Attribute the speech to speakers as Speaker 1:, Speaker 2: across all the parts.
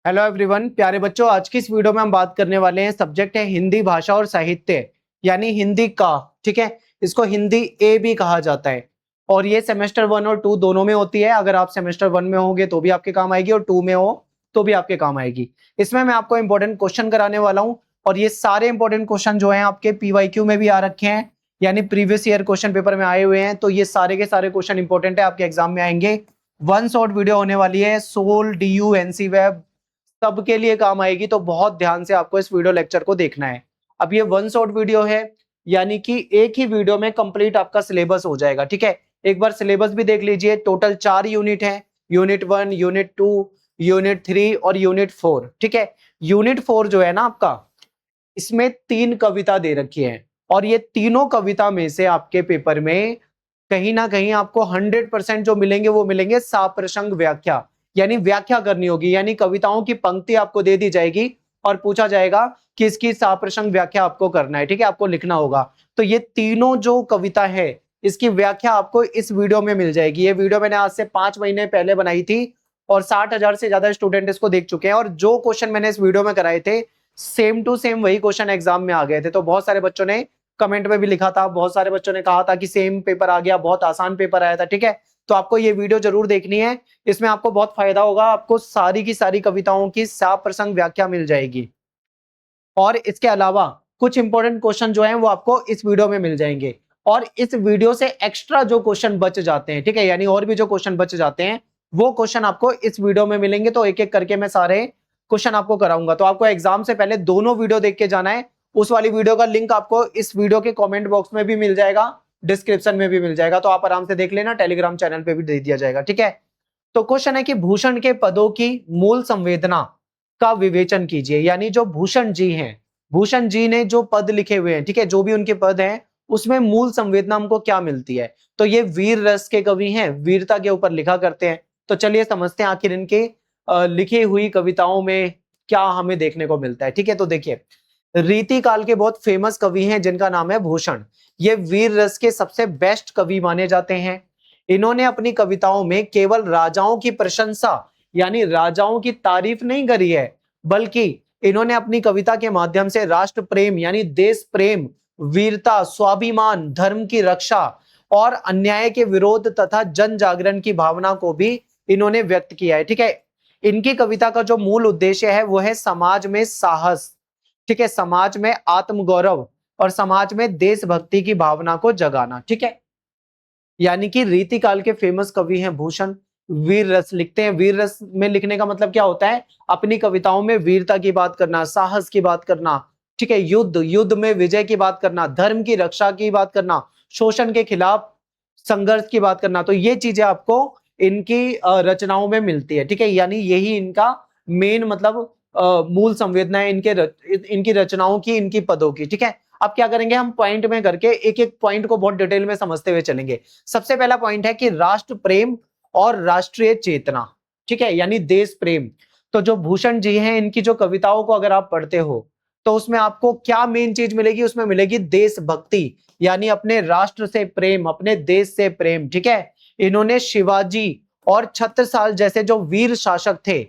Speaker 1: Hello everyone, प्यारे बच्चों। आज की इस वीडियो में हम बात करने वाले हैं, सब्जेक्ट है हिंदी भाषा और साहित्य, यानी हिंदी का। ठीक है, इसको हिंदी ए भी कहा जाता है और ये सेमेस्टर 1 और 2 दोनों में होती है। अगर आप सेमेस्टर 1 में होगे तो भी आपके काम आएगी और 2 में हो तो भी आपके काम आएगी। इसमें मैं आपको इंपॉर्टेंट क्वेश्चन कराने वाला हूं और ये सारे इंपॉर्टेंट क्वेश्चन जो है आपके पीवाईक्यू में भी आ रखे हैं, यानी प्रीवियस ईयर क्वेश्चन पेपर में आए हुए हैं। तो ये सारे के सारे क्वेश्चन इंपॉर्टेंट है, आपके एग्जाम में आएंगे। वन शॉट वीडियो होने वाली है, सोल डीयू एनसी वेब सबके लिए काम आएगी, तो बहुत ध्यान से आपको इस वीडियो लेक्चर को देखना है। अब ये वन शॉट वीडियो है, यानी कि एक ही वीडियो में कंप्लीट आपका सिलेबस हो जाएगा। ठीक है, एक बार सिलेबस भी देख लीजिए। टोटल 4 यूनिट है, यूनिट 1, यूनिट 2, यूनिट 3 और यूनिट 4। ठीक है, यूनिट 4 जो है ना आपका, इसमें 3 कविता दे रखी है और ये तीनों कविता में से आपके पेपर में कहीं ना कहीं आपको 100% जो मिलेंगे वो मिलेंगे साप्रसंग व्याख्या, यानी व्याख्या करनी होगी। यानी कविताओं की पंक्ति आपको दे दी जाएगी और पूछा जाएगा कि इसकी साप्रसंग व्याख्या आपको करना है। ठीक है, आपको लिखना होगा। तो ये तीनों जो कविता है इसकी व्याख्या आपको इस वीडियो में मिल जाएगी। ये वीडियो मैंने आज से 5 महीने पहले बनाई थी और 60,000 से ज्यादा स्टूडेंट इसको देख चुके हैं और जो क्वेश्चन मैंने इस वीडियो में कराए थे सेम टू सेम वही क्वेश्चन एग्जाम में आ गए थे। तो बहुत सारे बच्चों ने कमेंट में भी लिखा था, बहुत सारे बच्चों ने कहा था कि सेम पेपर आ गया, बहुत आसान पेपर आया था। ठीक है, तो आपको ये वीडियो जरूर देखनी है, इसमें आपको बहुत फायदा होगा। आपको सारी की सारी कविताओं की साप्रसंग व्याख्या मिल जाएगी और इसके अलावा कुछ इंपॉर्टेंट क्वेश्चन जो हैं वो आपको इस वीडियो में मिल जाएंगे। और इस वीडियो से एक्स्ट्रा जो क्वेश्चन बच जाते हैं, ठीक है, यानी और भी जो क्वेश्चन बच जाते हैं वो क्वेश्चन आपको इस वीडियो में मिलेंगे। तो एक एक करके मैं सारे क्वेश्चन आपको कराऊंगा। तो आपको एग्जाम से पहले दोनों वीडियो देख के जाना है। उस वाली वीडियो का लिंक आपको इस वीडियो के कमेंट बॉक्स में भी मिल जाएगा, डिस्क्रिप्शन में भी मिल जाएगा, तो आप आराम से देख लेना। टेलीग्राम चैनल पे भी दे दिया जाएगा। ठीक है, तो क्वेश्चन है कि भूषण के पदों की मूल संवेदना का विवेचन कीजिए। यानी जो भूषण जी हैं, भूषण जी ने जो पद लिखे हुए हैं, ठीक है, जो भी उनके पद हैं उसमें मूल संवेदना हमको क्या मिलती है। तो ये वीर रस के कवि हैं, वीरता के ऊपर लिखा करते हैं। तो चलिए समझते हैं आखिर इनके लिखी हुई कविताओं में क्या हमें देखने को मिलता है। ठीक है, तो देखिए, रीति काल के बहुत फेमस कवि हैं जिनका नाम है भूषण। ये वीर रस के सबसे बेस्ट कवि माने जाते हैं। इन्होंने अपनी कविताओं में केवल राजाओं की प्रशंसा, यानी राजाओं की तारीफ नहीं करी है, बल्कि इन्होंने अपनी कविता के माध्यम से राष्ट्र प्रेम, यानी देश प्रेम, वीरता, स्वाभिमान, धर्म की रक्षा और अन्याय के विरोध तथा जन जागरण की भावना को भी इन्होंने व्यक्त किया है। ठीक है, इनकी कविता का जो मूल उद्देश्य है वो है समाज में साहस, ठीक है, समाज में आत्मगौरव और समाज में देशभक्ति की भावना को जगाना। ठीक है, यानी कि रीतिकाल के फेमस कवि हैं भूषण, वीर रस लिखते हैं। वीर रस में लिखने का मतलब क्या होता है, अपनी कविताओं में वीरता की बात करना, साहस की बात करना, ठीक है, युद्ध में विजय की बात करना, धर्म की रक्षा की बात करना, शोषण के खिलाफ संघर्ष की बात करना। तो ये चीजें आपको इनकी रचनाओं में मिलती है। ठीक है, यानी यही इनका मेन मतलब मूल संवेदना है इनकी रचनाओं की, इनकी पदों की। ठीक है, अब क्या करेंगे, हम पॉइंट में करके एक एक पॉइंट को बहुत डिटेल में समझते हुए चलेंगे। सबसे पहला पॉइंट है कि राष्ट्र प्रेम और राष्ट्रीय चेतना, ठीक है, यानी देश प्रेम। तो जो भूषण जी हैं, इनकी जो कविताओं को अगर आप पढ़ते हो तो उसमें आपको क्या मेन चीज मिलेगी, उसमें मिलेगी देशभक्ति, यानी अपने राष्ट्र से प्रेम, अपने देश से प्रेम। ठीक है, इन्होंने शिवाजी और छत्रसाल जैसे जो वीर शासक थे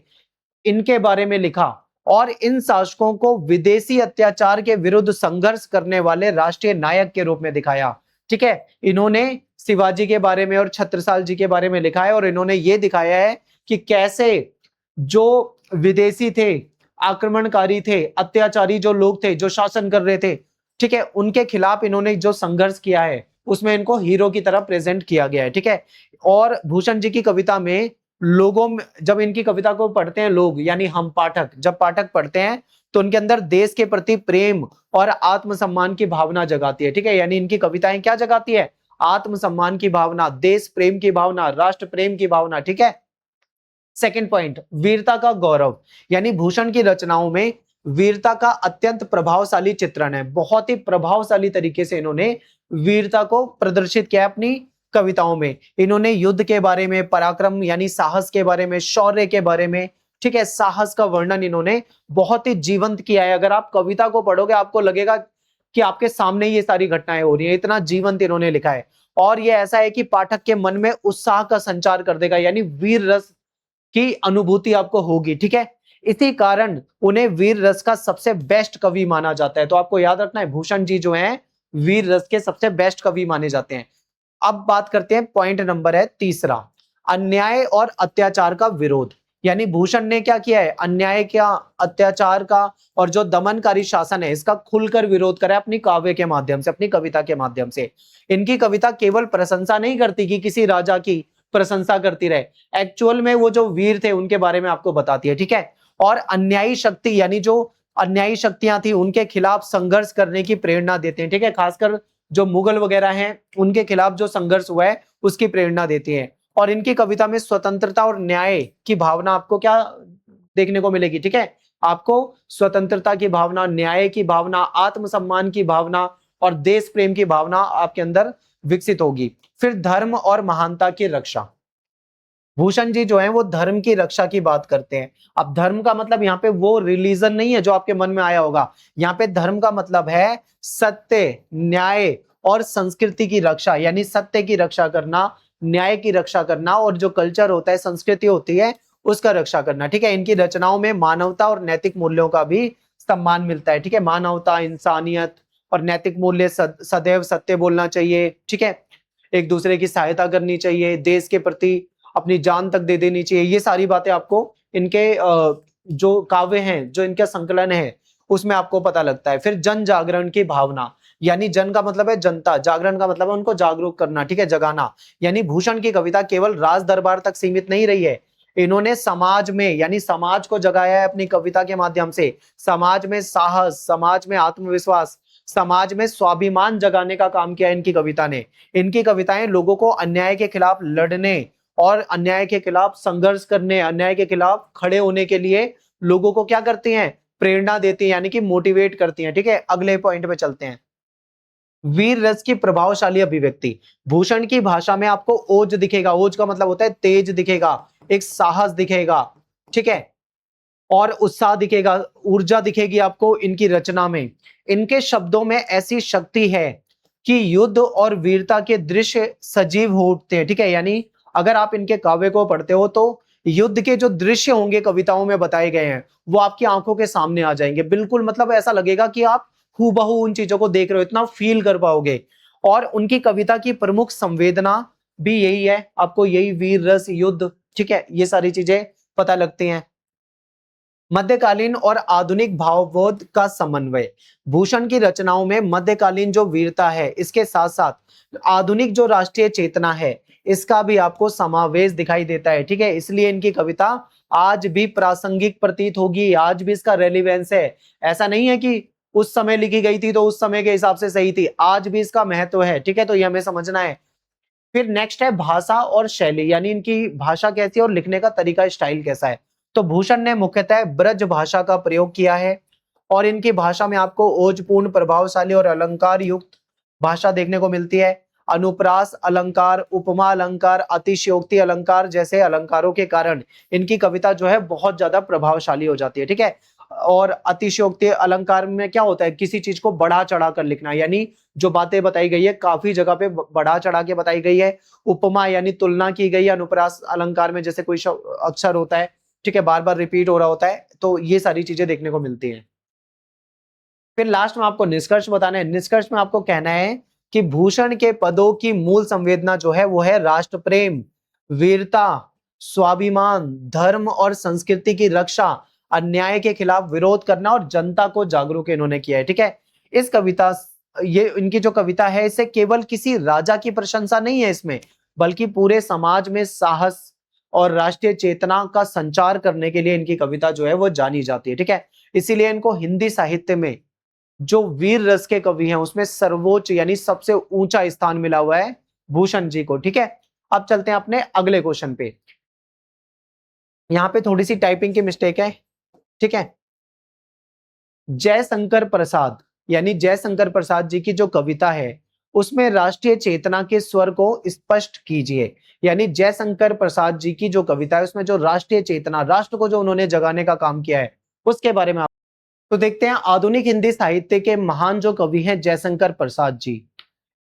Speaker 1: इनके बारे में लिखा और इन शासकों को विदेशी अत्याचार के विरुद्ध संघर्ष करने वाले राष्ट्रीय नायक के रूप में दिखाया। ठीक है, इन्होंने शिवाजी के बारे में और छत्रसाल जी के बारे में लिखा है और इन्होंने ये दिखाया है कि कैसे जो विदेशी थे, आक्रमणकारी थे, अत्याचारी जो लोग थे, जो शासन कर रहे थे, ठीक है, उनके खिलाफ इन्होंने जो संघर्ष किया है उसमें इनको हीरो की तरह प्रेजेंट किया गया है। ठीक है, और भूषण जी की कविता में लोगों में, जब इनकी कविता को पढ़ते हैं लोग, यानी हम पाठक, जब पाठक पढ़ते हैं तो उनके अंदर देश के प्रति प्रेम और आत्मसम्मान की भावना जगाती है। ठीक है, यानी इनकी कविताएं क्या जगाती है, आत्मसम्मान की भावना, देश प्रेम की भावना, राष्ट्र प्रेम की भावना। ठीक है, सेकंड पॉइंट, वीरता का गौरव, यानी भूषण की रचनाओं में वीरता का अत्यंत प्रभावशाली चित्रण है। बहुत ही प्रभावशाली तरीके से इन्होंने वीरता को प्रदर्शित किया अपनी कविताओं में। इन्होंने युद्ध के बारे में, पराक्रम यानी साहस के बारे में, शौर्य के बारे में, ठीक है, साहस का वर्णन इन्होंने बहुत ही जीवंत किया है। अगर आप कविता को पढ़ोगे आपको लगेगा कि आपके सामने ये सारी घटनाएं हो रही है, इतना जीवंत इन्होंने लिखा है। और ये ऐसा है कि पाठक के मन में उत्साह का संचार कर देगा, यानी वीर रस की अनुभूति आपको होगी। ठीक है, इसी कारण उन्हें वीर रस का सबसे बेस्ट कवि माना जाता है। तो आपको याद रखना है, भूषण जी जो हैं वीर रस के सबसे बेस्ट कवि माने जाते हैं। अब बात करते हैं, पॉइंट नंबर है तीसरा, अन्याय और अत्याचार का विरोध। यानी भूषण ने क्या किया है, अन्याय क्या, अत्याचार का और जो दमनकारी शासन है इसका खुलकर विरोध करा है अपनी काव्य के माध्यम से, अपनी कविता के माध्यम से। इनकी कविता केवल प्रशंसा नहीं करती कि किसी राजा की प्रशंसा करती रहे, एक्चुअल में वो जो वीर थे उनके बारे में आपको बताती है, ठीक है। और अन्यायी शक्ति यानी जो अन्यायी शक्तियां थी उनके खिलाफ संघर्ष करने की प्रेरणा देते हैं, ठीक है। खासकर जो मुगल वगैरह हैं उनके खिलाफ जो संघर्ष हुआ है उसकी प्रेरणा देती है। और इनकी कविता में स्वतंत्रता और न्याय की भावना आपको क्या देखने को मिलेगी, ठीक है। आपको स्वतंत्रता की भावना, न्याय की भावना, आत्मसम्मान की भावना और देश प्रेम की भावना आपके अंदर विकसित होगी। फिर धर्म और महानता की रक्षा। भूषण जी जो है वो धर्म की रक्षा की बात करते हैं। अब धर्म का मतलब यहाँ पे वो रिलीजन नहीं है जो आपके मन में आया होगा। यहाँ पे धर्म का मतलब है सत्य, न्याय और संस्कृति की रक्षा, यानी सत्य की रक्षा करना, न्याय की रक्षा करना और जो कल्चर होता है, संस्कृति होती है, उसका रक्षा करना, ठीक है। इनकी रचनाओं में मानवता और नैतिक मूल्यों का भी सम्मान मिलता है, ठीक है। मानवता, इंसानियत और नैतिक मूल्य, सदैव सत्य बोलना चाहिए, ठीक है। एक दूसरे की सहायता करनी चाहिए, देश के प्रति अपनी जान तक दे देनी चाहिए। ये सारी बातें आपको इनके जो काव्य हैं, जो इनका संकलन है, उसमें आपको पता लगता है। फिर जन जागरण की भावना, यानी जन का मतलब है जनता, जागरण का मतलब है उनको जागरूक करना, ठीक है, जगाना। यानी भूषण की कविता केवल राज दरबार तक सीमित नहीं रही है, इन्होंने समाज में, यानी समाज को जगाया है अपनी कविता के माध्यम से। समाज में साहस, समाज में आत्मविश्वास, समाज में स्वाभिमान जगाने का काम किया इनकी कविता ने। इनकी कविताएं लोगों को अन्याय के खिलाफ लड़ने और अन्याय के खिलाफ संघर्ष करने, अन्याय के खिलाफ खड़े होने के लिए लोगों को क्या करती हैं, प्रेरणा देती हैं, यानी कि मोटिवेट करती हैं, ठीक है। अगले पॉइंट पे चलते हैं, वीर रस की प्रभावशाली अभिव्यक्ति। भूषण की भाषा में आपको ओज दिखेगा, ओज का मतलब होता है तेज दिखेगा, एक साहस दिखेगा, ठीक है, और उत्साह दिखेगा, ऊर्जा दिखेगी आपको इनकी रचना में। इनके शब्दों में ऐसी शक्ति है कि युद्ध और वीरता के दृश्य सजीव हो उठते हैं, ठीक है। यानी अगर आप इनके काव्य को पढ़ते हो तो युद्ध के जो दृश्य होंगे कविताओं में बताए गए हैं वो आपकी आंखों के सामने आ जाएंगे, बिल्कुल मतलब ऐसा लगेगा कि आप हूबहू उन चीजों को देख रहे हो, इतना फील कर पाओगे। और उनकी कविता की प्रमुख संवेदना भी यही है, आपको यही वीर रस, युद्ध, ठीक है, ये सारी चीजें पता लगती हैं। मध्यकालीन और आधुनिक भावबोध का समन्वय। भूषण की रचनाओं में मध्यकालीन जो वीरता है इसके साथ साथ आधुनिक जो राष्ट्रीय चेतना है इसका भी आपको समावेश दिखाई देता है, ठीक है। इसलिए इनकी कविता आज भी प्रासंगिक प्रतीत होगी, आज भी इसका रेलिवेंस है। ऐसा नहीं है कि उस समय लिखी गई थी तो उस समय के हिसाब से सही थी, आज भी इसका महत्व है, ठीक है। तो ये हमें समझना है। फिर नेक्स्ट है भाषा और शैली, यानी इनकी भाषा कैसी है और लिखने का तरीका, स्टाइल कैसा है। तो भूषण ने मुख्यतः ब्रज भाषा का प्रयोग किया है और इनकी भाषा में आपको ओजपूर्ण, प्रभावशाली और अलंकार युक्त भाषा देखने को मिलती है। अनुप्रास अलंकार, उपमा अलंकार, अतिशयोक्ति अलंकार जैसे अलंकारों के कारण इनकी कविता जो है बहुत ज्यादा प्रभावशाली हो जाती है, ठीक है। और अतिशयोक्ति अलंकार में क्या होता है, किसी चीज को बढ़ा चढ़ा कर लिखना, यानी जो बातें बताई गई है काफी जगह पे बढ़ा चढ़ा के बताई गई है। उपमा यानी तुलना की गई है अनुप्रास अलंकार में, जैसे कोई अक्षर होता है, ठीक है, बार बार रिपीट हो रहा होता है, तो ये सारी चीजें देखने को मिलती हैं। फिर लास्ट में आपको निष्कर्ष बताना है। निष्कर्ष में आपको कहना है कि भूषण के पदों की मूल संवेदना जो है वो है राष्ट्र प्रेम, वीरता, स्वाभिमान, धर्म और संस्कृति की रक्षा, अन्याय के खिलाफ विरोध करना और जनता को जागरूक इन्होंने किया है, ठीक है। इस कविता, ये इनकी जो कविता है इसे केवल किसी राजा की प्रशंसा नहीं है इसमें, बल्कि पूरे समाज में साहस और राष्ट्रीय चेतना का संचार करने के लिए इनकी कविता जो है वो जानी जाती है, ठीक है। इसीलिए इनको हिंदी साहित्य में जो वीर रस के कवि हैं उसमें सर्वोच्च यानी सबसे ऊंचा स्थान मिला हुआ है भूषण जी को, ठीक है। अब चलते हैं अपने अगले क्वेश्चन पे। यहां पे थोड़ी सी टाइपिंग की मिस्टेक है, ठीक है। जयशंकर प्रसाद, यानी जयशंकर प्रसाद जी की जो कविता है उसमें राष्ट्रीय चेतना के स्वर को स्पष्ट कीजिए। यानी जयशंकर प्रसाद जी की जो कविता है उसमें जो राष्ट्रीय चेतना, राष्ट्र को जो उन्होंने जगाने का काम किया है उसके बारे में तो देखते हैं। आधुनिक हिंदी साहित्य के महान जो कवि हैं जयशंकर प्रसाद जी,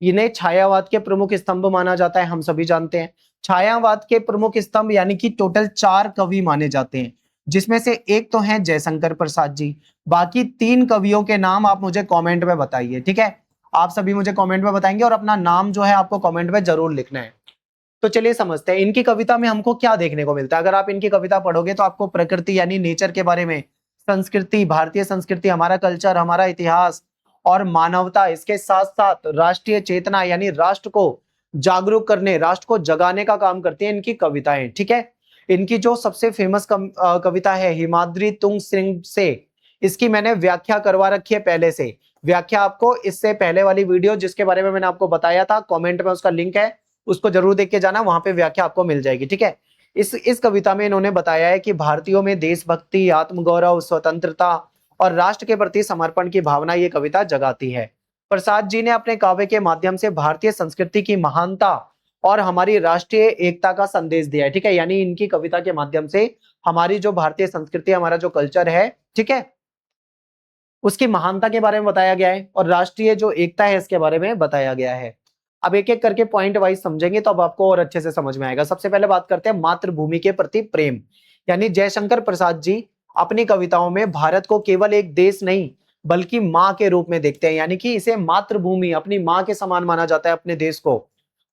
Speaker 1: इन्हें छायावाद के प्रमुख स्तंभ माना जाता है, हम सभी जानते हैं। छायावाद के प्रमुख स्तंभ यानी कि टोटल 4 कवि माने जाते हैं। जिसमें से एक तो है जयशंकर प्रसाद जी। बाकी 3 कवियों के नाम आप मुझे कमेंट में बताइए, ठीक है। आप सभी मुझे कमेंट में बताएंगे और अपना नाम जो है आपको कमेंट में जरूर लिखना है। तो चलिए समझते हैं इनकी कविता में हमको क्या देखने को मिलता है। अगर आप इनकी कविता पढ़ोगे तो आपको प्रकृति यानी नेचर के बारे में, संस्कृति, भारतीय संस्कृति, हमारा कल्चर, हमारा इतिहास और मानवता, इसके साथ साथ राष्ट्रीय चेतना यानी राष्ट्र को जागरूक करने, राष्ट्र को जगाने का काम करती है इनकी कविताएं, ठीक है। इनकी जो सबसे फेमस कविता है हिमाद्री तुंग सिंह से, इसकी मैंने व्याख्या करवा रखी है पहले से। व्याख्या आपको इससे पहले वाली वीडियो जिसके बारे में मैंने आपको बताया था, कमेंट में उसका लिंक है, उसको जरूर देख के जाना, वहां पे व्याख्या आपको मिल जाएगी, ठीक है। इस कविता में इन्होंने बताया है कि भारतीयों में देशभक्ति, आत्मगौरव, स्वतंत्रता और राष्ट्र के प्रति समर्पण की भावना ये कविता जगाती है। प्रसाद जी ने अपने काव्य के माध्यम से भारतीय संस्कृति की महानता और हमारी राष्ट्रीय एकता का संदेश दिया है, ठीक है। यानी इनकी कविता के माध्यम से हमारी जो भारतीय संस्कृति, हमारा जो कल्चर है, ठीक है, उसकी महानता के बारे में बताया गया है और राष्ट्रीय जो एकता है इसके बारे में बताया गया है। अब एक एक करके पॉइंट वाइज समझेंगे तो अब आपको और अच्छे से समझ में आएगा। सबसे पहले बात करते हैं मातृभूमि के प्रति प्रेम। यानी जयशंकर प्रसाद जी अपनी कविताओं में भारत को केवल एक देश नहीं बल्कि माँ के रूप में देखते हैं, यानी कि इसे मातृभूमि, अपनी माँ के समान माना जाता है अपने देश को।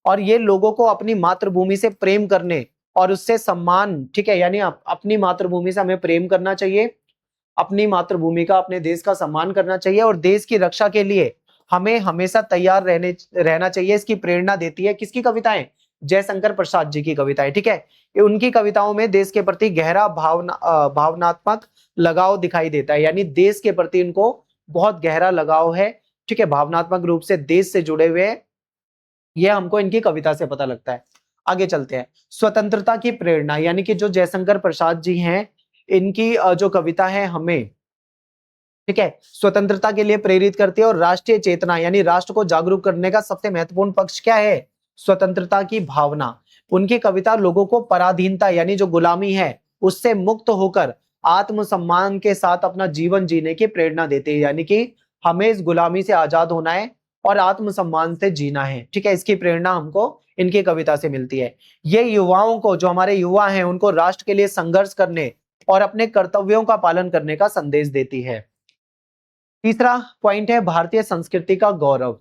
Speaker 1: और ये लोगों को अपनी मातृभूमि से प्रेम करने और उससे सम्मान, ठीक है, यानी अपनी मातृभूमि से हमें प्रेम करना चाहिए, अपनी मातृभूमि का, अपने देश का सम्मान करना चाहिए और देश की रक्षा के लिए हमें हमेशा तैयार रहना चाहिए। इसकी प्रेरणा देती है किसकी कविताएं? जयशंकर प्रसाद जी की कविताएं, ठीक है। ये उनकी कविताओं में देश के प्रति गहरा भावनात्मक लगाव दिखाई देता है, यानी देश के प्रति इनको बहुत गहरा लगाव है, ठीक है, भावनात्मक रूप से देश से जुड़े हुए, ये हमको इनकी कविता से पता लगता है। आगे चलते हैं। स्वतंत्रता की प्रेरणा, यानी कि जो जयशंकर प्रसाद जी हैं, इनकी जो कविता है हमें, ठीक है, स्वतंत्रता के लिए प्रेरित करती है। और राष्ट्रीय चेतना यानी राष्ट्र को जागरूक करने का सबसे महत्वपूर्ण पक्ष क्या है? स्वतंत्रता की भावना। उनकी कविता लोगों को पराधीनता यानी जो गुलामी है उससे मुक्त होकर आत्मसम्मान के साथ अपना जीवन जीने की प्रेरणा देती है, यानी कि हमें इस गुलामी से आजाद होना है और आत्मसम्मान से जीना है, ठीक है। इसकी प्रेरणा हमको इनकी कविता से मिलती है। ये युवाओं को, जो हमारे युवा हैं, उनको राष्ट्र के लिए संघर्ष करने और अपने कर्तव्यों का पालन करने का संदेश देती है। तीसरा पॉइंट है भारतीय संस्कृति का गौरव।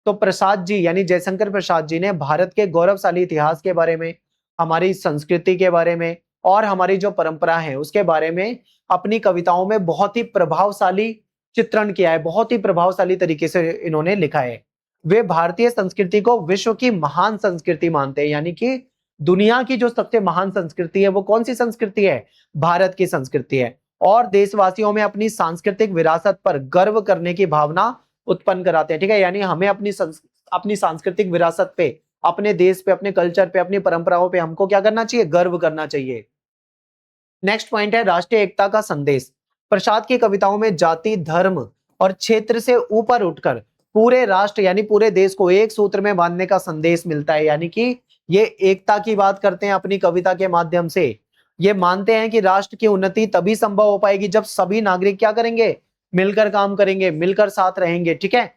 Speaker 1: तो प्रसाद जी यानी जयशंकर प्रसाद जी ने भारत के गौरवशाली इतिहास के बारे में, हमारी संस्कृति के बारे में और हमारी जो परंपरा है उसके बारे में अपनी कविताओं में बहुत ही प्रभावशाली चित्रण किया है, बहुत ही प्रभावशाली तरीके से इन्होंने लिखा है। वे भारतीय संस्कृति को विश्व की महान संस्कृति मानते हैं, यानी कि दुनिया की जो सबसे महान संस्कृति है वो कौन सी संस्कृति है? भारत की संस्कृति है। और देशवासियों में अपनी सांस्कृतिक विरासत पर गर्व करने की भावना उत्पन्न कराते हैं, ठीक है। यानी हमें अपनी सांस्कृतिक विरासत पे, अपने देश पे, अपने कल्चर पे, अपनी परंपराओं पे हमको क्या करना चाहिए? गर्व करना चाहिए। नेक्स्ट पॉइंट है राष्ट्रीय एकता का संदेश। प्रसाद की कविताओं में जाति, धर्म और क्षेत्र से ऊपर उठकर पूरे राष्ट्र यानी पूरे देश को एक सूत्र में बांधने का संदेश मिलता है, यानी कि ये एकता की बात करते हैं अपनी कविता के माध्यम से। ये मानते हैं कि राष्ट्र की उन्नति तभी संभव हो पाएगी जब सभी नागरिक क्या करेंगे? मिलकर काम करेंगे, मिलकर साथ रहेंगे, ठीक है।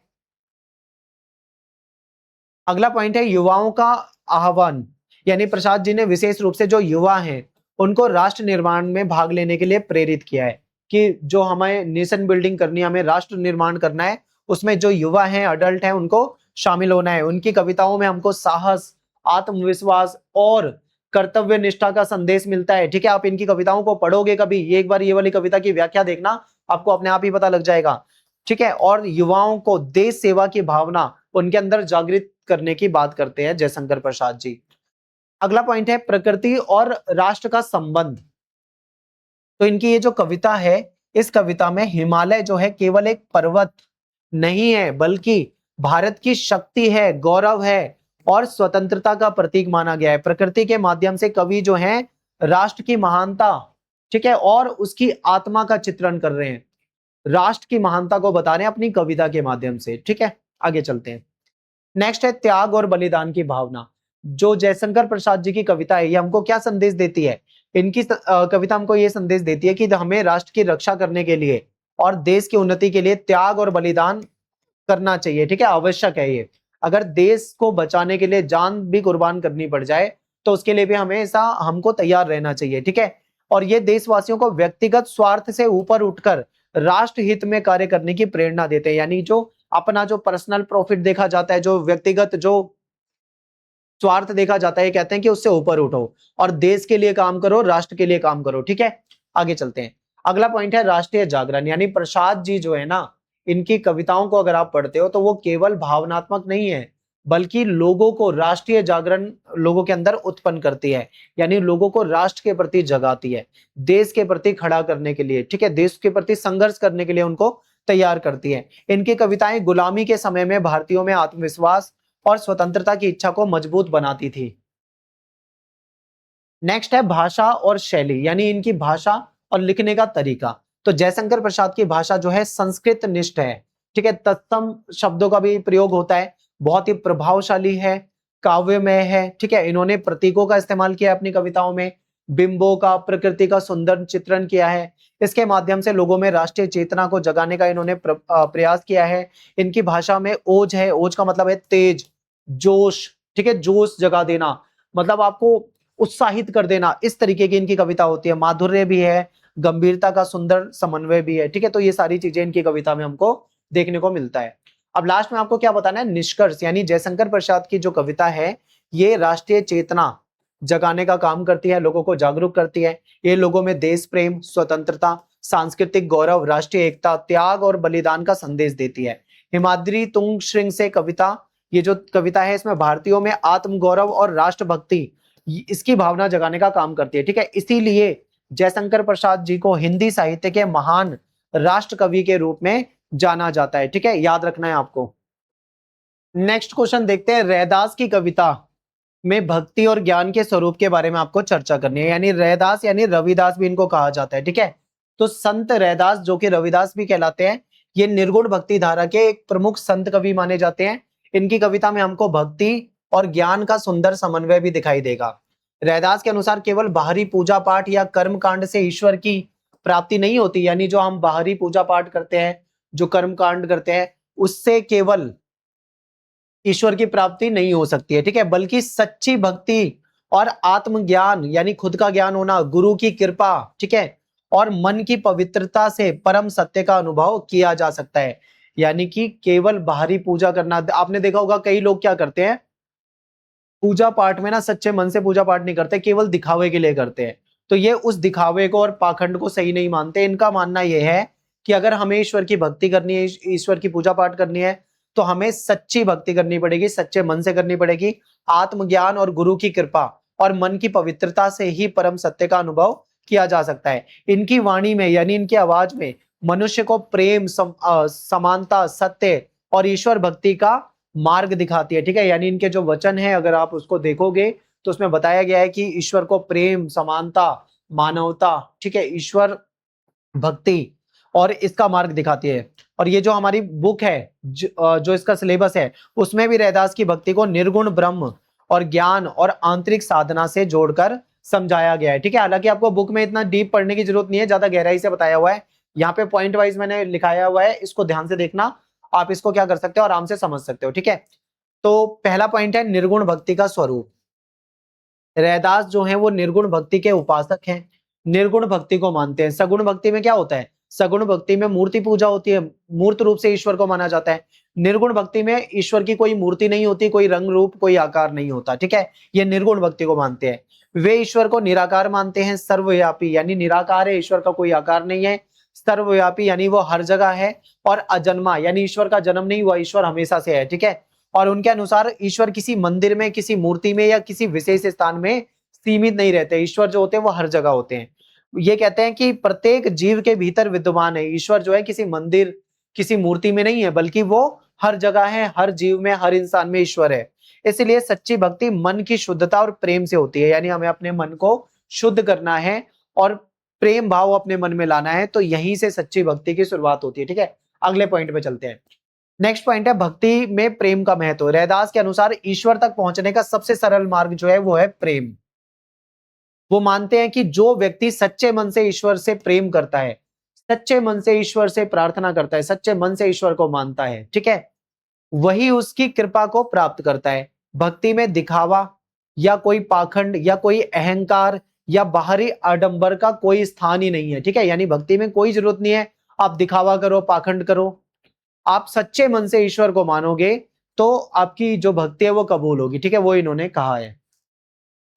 Speaker 1: अगला पॉइंट है युवाओं का आह्वान। यानी प्रसाद जी ने विशेष रूप से जो युवा हैं उनको राष्ट्र निर्माण में भाग लेने के लिए प्रेरित किया है कि जो हमें नेशन बिल्डिंग करनी है, हमें राष्ट्र निर्माण करना है, उसमें जो युवा हैं, अडल्ट हैं, उनको शामिल होना है। उनकी कविताओं में हमको साहस, आत्मविश्वास और कर्तव्य निष्ठा का संदेश मिलता है, ठीक है। आप इनकी कविताओं को पढ़ोगे कभी, ये एक बार ये वाली कविता की व्याख्या देखना, आपको अपने आप ही पता लग जाएगा, ठीक है। और युवाओं को देश सेवा की भावना उनके अंदर जागृत करने की बात करते हैं जयशंकर प्रसाद जी। अगला पॉइंट है प्रकृति और राष्ट्र का संबंध। तो इनकी ये जो कविता है, इस कविता में हिमालय जो है केवल एक पर्वत नहीं है बल्कि भारत की शक्ति है, गौरव है और स्वतंत्रता का प्रतीक माना गया है। प्रकृति के माध्यम से कवि जो है राष्ट्र की महानता, ठीक है, और उसकी आत्मा का चित्रण कर रहे हैं, राष्ट्र की महानता को बता रहे हैं अपनी कविता के माध्यम से, ठीक है। आगे चलते हैं। नेक्स्ट है त्याग और बलिदान की भावना। जो जयशंकर प्रसाद जी की कविता है ये हमको क्या संदेश देती है? इनकी कविता हमको ये संदेश देती है कि हमें राष्ट्र की रक्षा करने के लिए और देश की उन्नति के लिए त्याग और बलिदान करना चाहिए, ठीक है, आवश्यक है ये। अगर देश को बचाने के लिए जान भी कुर्बान करनी पड़ जाए तो उसके लिए भी हमेशा हमको तैयार रहना चाहिए, ठीक है। और ये देशवासियों को व्यक्तिगत स्वार्थ से ऊपर उठकर राष्ट्र हित में कार्य करने की प्रेरणा देते हैं। यानी जो अपना जो पर्सनल प्रॉफिट देखा जाता है, जो व्यक्तिगत जो स्वार्थ देखा जाता है, ये कहते हैं कि उससे ऊपर उठो और देश के लिए काम करो, राष्ट्र के लिए काम करो। ठीक है, आगे चलते हैं। अगला पॉइंट है राष्ट्रीय जागरण। यानी प्रसाद जी जो है ना, इनकी कविताओं को अगर आप पढ़ते हो तो वो केवल भावनात्मक नहीं है, बल्कि लोगों को राष्ट्रीय जागरण लोगों के अंदर उत्पन्न करती है। यानी लोगों को राष्ट्र के प्रति जगाती है, देश के प्रति खड़ा करने के लिए, ठीक है, देश के प्रति संघर्ष करने के लिए उनको तैयार करती है। इनकी कविताएं गुलामी के समय में भारतीयों में आत्मविश्वास और स्वतंत्रता की इच्छा को मजबूत बनाती थी। नेक्स्ट है भाषा और शैली। यानी इनकी भाषा और लिखने का तरीका। तो जयशंकर प्रसाद की भाषा जो है संस्कृत निष्ठ है, ठीक है, तत्सम शब्दों का भी प्रयोग होता है, बहुत ही प्रभावशाली है, काव्यमय है, ठीक है। इन्होंने प्रतीकों का इस्तेमाल किया अपनी कविताओं में, बिंबों का, प्रकृति का सुंदर चित्रण किया है। इसके माध्यम से लोगों में राष्ट्रीय चेतना को जगाने का इन्होंने प्रयास किया है। इनकी भाषा में ओज है, ओज का मतलब है तेज, जोश, ठीक है, जोश जगा देना, मतलब आपको उत्साहित कर देना, इस तरीके की इनकी कविता होती है। माधुर्य भी है, गंभीरता का सुंदर समन्वय भी है, ठीक है। तो ये सारी चीजें इनकी कविता में हमको देखने को मिलता है। अब लास्ट में आपको क्या बताना है, निष्कर्ष। यानी जयशंकर प्रसाद की जो कविता है ये राष्ट्रीय चेतना जगाने का काम करती है, लोगों को जागरूक करती है। ये लोगों में देश प्रेम, स्वतंत्रता, सांस्कृतिक गौरव, राष्ट्रीय एकता, त्याग और बलिदान का संदेश देती है। हिमाद्री तुंग श्रृंग से कविता, ये जो कविता है इसमें भारतीयों में आत्मगौरव और राष्ट्रभक्ति, इसकी भावना जगाने का काम करती है, ठीक है। इसीलिए जयशंकर प्रसाद जी को हिंदी साहित्य के महान राष्ट्र कवि के रूप में जाना जाता है, ठीक है, याद रखना है आपको। नेक्स्ट क्वेश्चन देखते हैं। रैदास की कविता में भक्ति और ज्ञान के स्वरूप के बारे में आपको चर्चा करनी है। यानी रैदास यानी रविदास भी इनको कहा जाता है, ठीक है। तो संत रैदास जो कि रविदास भी कहलाते हैं, ये निर्गुण भक्ति धारा के एक प्रमुख संत कवि माने जाते हैं। इनकी कविता में हमको भक्ति और ज्ञान का सुंदर समन्वय भी दिखाई देगा। रैदास के अनुसार केवल बाहरी पूजा पाठ या कर्म कांड से ईश्वर की प्राप्ति नहीं होती। यानी जो हम बाहरी पूजा पाठ करते हैं, जो कर्म कांड करते हैं, उससे केवल ईश्वर की प्राप्ति नहीं हो सकती है, ठीक है, बल्कि सच्ची भक्ति और आत्मज्ञान यानी खुद का ज्ञान होना, गुरु की कृपा, ठीक है, और मन की पवित्रता से परम सत्य का अनुभव किया जा सकता है। यानी कि केवल बाहरी पूजा करना, आपने देखा होगा कई लोग क्या करते हैं, पूजा पाठ में ना सच्चे मन से पूजा पाठ नहीं करते, केवल दिखावे के लिए करते हैं। तो ये उस दिखावे को और पाखंड को सही नहीं मानते। इनका मानना यह है कि अगर हमें ईश्वर की भक्ति करनी है, ईश्वर की पूजा पाठ करनी है, तो हमें सच्ची भक्ति करनी पड़ेगी, सच्चे मन से करनी पड़ेगी। आत्मज्ञान और गुरु की कृपा और मन की पवित्रता से ही परम सत्य का अनुभव किया जा सकता है। इनकी वाणी में यानी इनकी आवाज में मनुष्य को प्रेम, समानता, सत्य और ईश्वर भक्ति का मार्ग दिखाती है, ठीक है। यानी इनके जो वचन है अगर आप उसको देखोगे तो उसमें बताया गया है कि ईश्वर को प्रेम, समानता, मानवता, ठीक है, ईश्वर भक्ति और इसका मार्ग दिखाती है। और ये जो हमारी बुक है, जो इसका सिलेबस है, उसमें भी रैदास की भक्ति को निर्गुण ब्रह्म और ज्ञान और आंतरिक साधना से जोड़कर समझाया गया है, ठीक है। हालांकि आपको बुक में इतना डीप पढ़ने की जरूरत नहीं है, ज्यादा गहराई से बताया हुआ है। यहाँ पे पॉइंट वाइज मैंने लिखाया हुआ है, इसको ध्यान से देखना, आप इसको क्या कर सकते हो, आराम से समझ सकते हो, ठीक है। तो पहला पॉइंट है निर्गुण भक्ति का स्वरूप। रैदास जो है वो निर्गुण भक्ति के उपासक हैं, निर्गुण भक्ति को मानते हैं। सगुण भक्ति में क्या होता है, सगुण भक्ति में मूर्ति पूजा होती है, मूर्त रूप से ईश्वर को माना जाता है। निर्गुण भक्ति में ईश्वर की कोई मूर्ति नहीं होती, कोई रंग रूप, कोई आकार नहीं होता, ठीक है। ये निर्गुण भक्ति को मानते हैं। वे ईश्वर को निराकार मानते हैं, सर्वव्यापी यानी निराकार है, ईश्वर का कोई आकार नहीं है। सर्वव्यापी यानी वो हर जगह है, और अजन्मा यानी ईश्वर का जन्म नहीं हुआ, ईश्वर हमेशा से है, ठीक है। और उनके अनुसार ईश्वर किसी मंदिर में, किसी मूर्ति में या किसी विशेष स्थान में सीमित नहीं रहते। ईश्वर जो होते हैं वो हर जगह होते हैं। ये कहते हैं कि प्रत्येक जीव के भीतर विद्यमान है। ईश्वर जो है किसी मंदिर, किसी मूर्ति में नहीं है, बल्कि वो हर जगह है, हर जीव में, हर इंसान में ईश्वर है। इसलिए सच्ची भक्ति मन की शुद्धता और प्रेम से होती है। यानी हमें अपने मन को शुद्ध करना है और प्रेम भाव अपने मन में लाना है, तो यहीं से सच्ची भक्ति की शुरुआत होती है, ठीक है। अगले पॉइंट पे चलते हैं। नेक्स्ट पॉइंट है भक्ति में प्रेम का महत्व। रैदास के अनुसार ईश्वर तक पहुंचने का सबसे सरल मार्ग जो है वो है प्रेम। वो मानते हैं कि जो व्यक्ति सच्चे मन से ईश्वर से प्रेम करता है, सच्चे मन से ईश्वर से प्रार्थना करता है, सच्चे मन से ईश्वर को मानता है, ठीक है, वही उसकी कृपा को प्राप्त करता है। भक्ति में दिखावा या कोई पाखंड या कोई अहंकार या बाहरी आडंबर का कोई स्थान ही नहीं है। ठीक है, यानी भक्ति में कोई जरूरत नहीं है आप दिखावा करो, पाखंड करो। आप सच्चे मन से ईश्वर को मानोगे तो आपकी जो भक्ति है वो कबूल होगी। ठीक है, वो इन्होंने कहा है।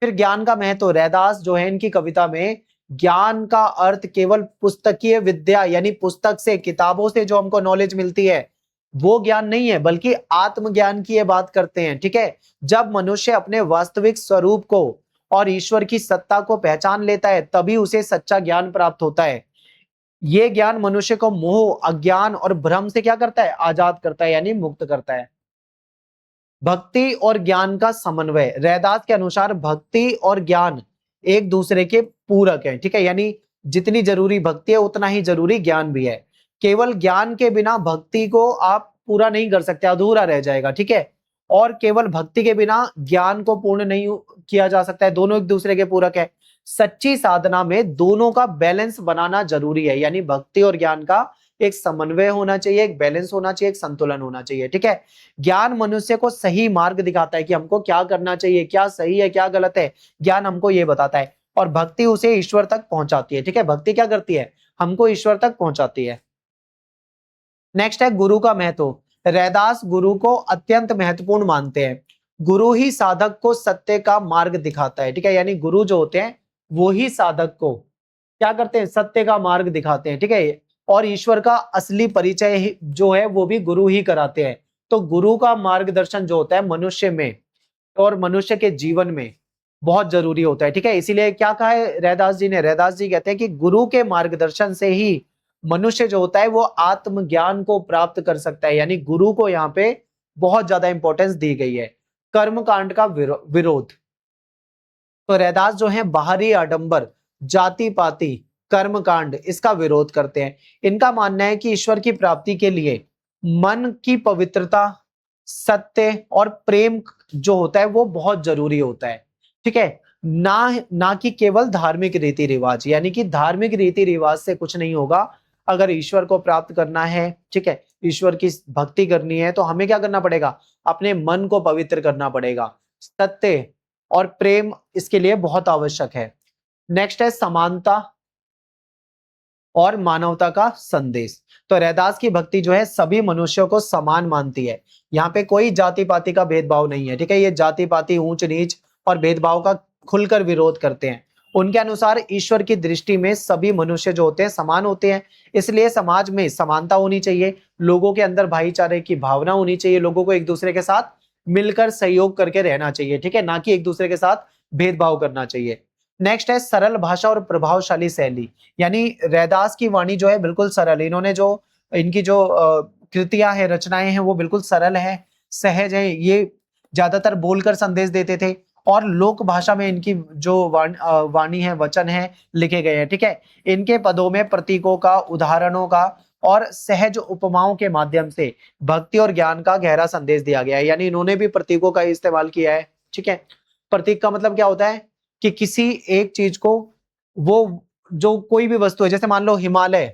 Speaker 1: फिर ज्ञान का महत्व, रैदास जो है इनकी कविता में ज्ञान का अर्थ केवल पुस्तकीय विद्या यानी पुस्तक से, किताबों से जो हमको नॉलेज मिलती है वो ज्ञान नहीं है, बल्कि आत्मज्ञान की ये बात करते हैं। ठीक है, जब मनुष्य अपने वास्तविक स्वरूप को और ईश्वर की सत्ता को पहचान लेता है तभी उसे सच्चा ज्ञान प्राप्त होता है। ये ज्ञान मनुष्य को मोह, अज्ञान और भ्रम से क्या करता है, आजाद करता है, यानी मुक्त करता है। भक्ति और ज्ञान का समन्वय, रैदास के अनुसार भक्ति और ज्ञान एक दूसरे के पूरक है। ठीक है, यानी जितनी जरूरी भक्ति है उतना ही जरूरी ज्ञान भी है। केवल ज्ञान के बिना भक्ति को आप पूरा नहीं कर सकते, अधूरा रह जाएगा। ठीक है, और केवल भक्ति के बिना ज्ञान को पूर्ण नहीं किया जा सकता है, दोनों एक दूसरे के पूरक है। सच्ची साधना में दोनों का बैलेंस बनाना जरूरी है, यानी भक्ति और ज्ञान का एक समन्वय होना चाहिए, एक बैलेंस होना चाहिए, एक संतुलन होना चाहिए। ठीक है, ज्ञान मनुष्य को सही मार्ग दिखाता है कि हमको क्या करना चाहिए, क्या सही है क्या गलत है, ज्ञान हमको ये बताता है। और भक्ति उसे ईश्वर तक पहुंचाती है। ठीक है, भक्ति क्या करती है, हमको ईश्वर तक पहुंचाती है। नेक्स्ट है गुरु का महत्व, रैदास गुरु को अत्यंत महत्वपूर्ण मानते हैं। गुरु ही साधक को सत्य का मार्ग दिखाता है। ठीक है, यानी गुरु जो होते हैं वो ही साधक को क्या करते हैं, सत्य का मार्ग दिखाते हैं। ठीक है, और ईश्वर का असली परिचय जो है वो भी गुरु ही कराते हैं। तो गुरु का मार्गदर्शन जो होता है मनुष्य में और मनुष्य के जीवन में बहुत जरूरी होता है। ठीक है, इसीलिए क्या कहा है रैदास जी ने, रैदास जी कहते हैं कि गुरु के मार्गदर्शन से ही मनुष्य जो होता है वो आत्मज्ञान को प्राप्त कर सकता है। यानी गुरु को यहाँ पे बहुत ज्यादा इंपॉर्टेंस दी गई है। कर्म कांड का विरोध, तो रैदास जो है बाहरी आडंबर, जाति पाति, कर्म कांड इसका विरोध करते हैं। इनका मानना है कि ईश्वर की प्राप्ति के लिए मन की पवित्रता, सत्य और प्रेम जो होता है वो बहुत जरूरी होता है। ठीक है, ना कि केवल धार्मिक रीति रिवाज, यानी कि धार्मिक रीति रिवाज से कुछ नहीं होगा। अगर ईश्वर को प्राप्त करना है, ठीक है, ईश्वर की भक्ति करनी है तो हमें क्या करना पड़ेगा, अपने मन को पवित्र करना पड़ेगा। सत्य और प्रेम इसके लिए बहुत आवश्यक है। नेक्स्ट है समानता और मानवता का संदेश। तो रैदास की भक्ति जो है सभी मनुष्यों को समान मानती है। यहाँ पे कोई जाति पाति का भेदभाव नहीं है। ठीक है, ये जाति पाति, ऊंच नीच और भेदभाव का खुलकर विरोध करते हैं। उनके अनुसार ईश्वर की दृष्टि में सभी मनुष्य जो होते हैं समान होते हैं, इसलिए समाज में समानता होनी चाहिए, लोगों के अंदर भाईचारे की भावना होनी चाहिए, लोगों को एक दूसरे के साथ मिलकर सहयोग करके रहना चाहिए। ठीक है, ना कि एक दूसरे के साथ भेदभाव करना चाहिए। नेक्स्ट है सरल भाषा और प्रभावशाली शैली, यानी रैदास की वाणी जो है बिल्कुल सरल, इन्होंने जो इनकी जो कृतियां हैं, रचनाएं हैं वो बिल्कुल सरल है, सहज है। ये ज्यादातर बोलकर संदेश देते थे और लोक भाषा में इनकी जो वाणी है, वचन है, लिखे गए हैं। ठीक है, इनके पदों में प्रतीकों का, उदाहरणों का और सहज उपमाओं के माध्यम से भक्ति और ज्ञान का गहरा संदेश दिया गया है। यानी इन्होंने भी प्रतीकों का इस्तेमाल किया है। ठीक है, प्रतीक का मतलब क्या होता है कि किसी एक चीज को, वो जो कोई भी वस्तु है, जैसे मान लो हिमालय,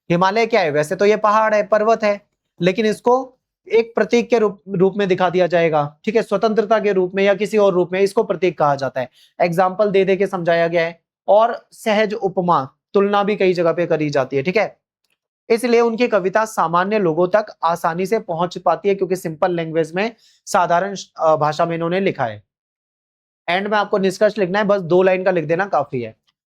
Speaker 1: हिमालय क्या है, वैसे तो ये पहाड़ है, पर्वत है, लेकिन इसको एक प्रतीक के रूप में दिखा दिया जाएगा। ठीक है, स्वतंत्रता के रूप में या किसी और रूप में इसको प्रतीक कहा जाता है। एग्जाम्पल दे दे के समझाया गया है और सहज उपमा, तुलना भी कई जगह पे करी जाती है। ठीक है, इसलिए उनकी कविता सामान्य लोगों तक आसानी से पहुंच पाती है क्योंकि सिंपल लैंग्वेज में, साधारण भाषा में इन्होंने लिखा है। एंड में आपको निष्कर्ष लिखना है, बस 2 लाइन का लिख देना काफी है।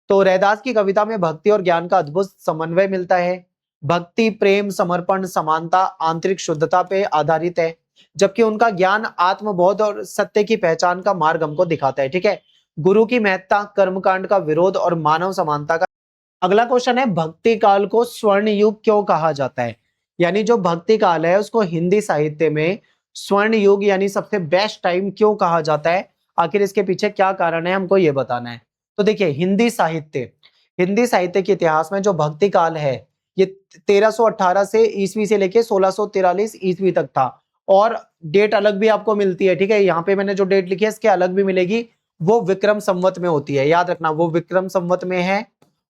Speaker 1: तो रैदास की कविता में भक्ति और ज्ञान का अद्भुत समन्वय मिलता है। भक्ति प्रेम, समर्पण, समानता, आंतरिक शुद्धता पे आधारित है, जबकि उनका ज्ञान आत्मबोध और सत्य की पहचान का मार्ग हमको दिखाता है। ठीक है, गुरु की महत्ता, कर्मकांड का विरोध और मानव समानता का। अगला क्वेश्चन है, भक्ति काल को स्वर्ण युग क्यों कहा जाता है? यानी जो भक्ति काल है उसको हिंदी साहित्य में स्वर्ण युग यानी सबसे बेस्ट टाइम क्यों कहा जाता है? आखिर इसके पीछे क्या कारण है, हमको ये बताना है। तो देखिए, हिंदी साहित्य के इतिहास में जो भक्ति काल है ये 1318 से ईस्वी से लेके 1643 ईस्वी तक था। और डेट अलग भी आपको मिलती है। ठीक है, यहाँ पे मैंने जो डेट लिखी है इसके अलग भी मिलेगी, वो विक्रम संवत में होती है, याद रखना, वो विक्रम संवत में है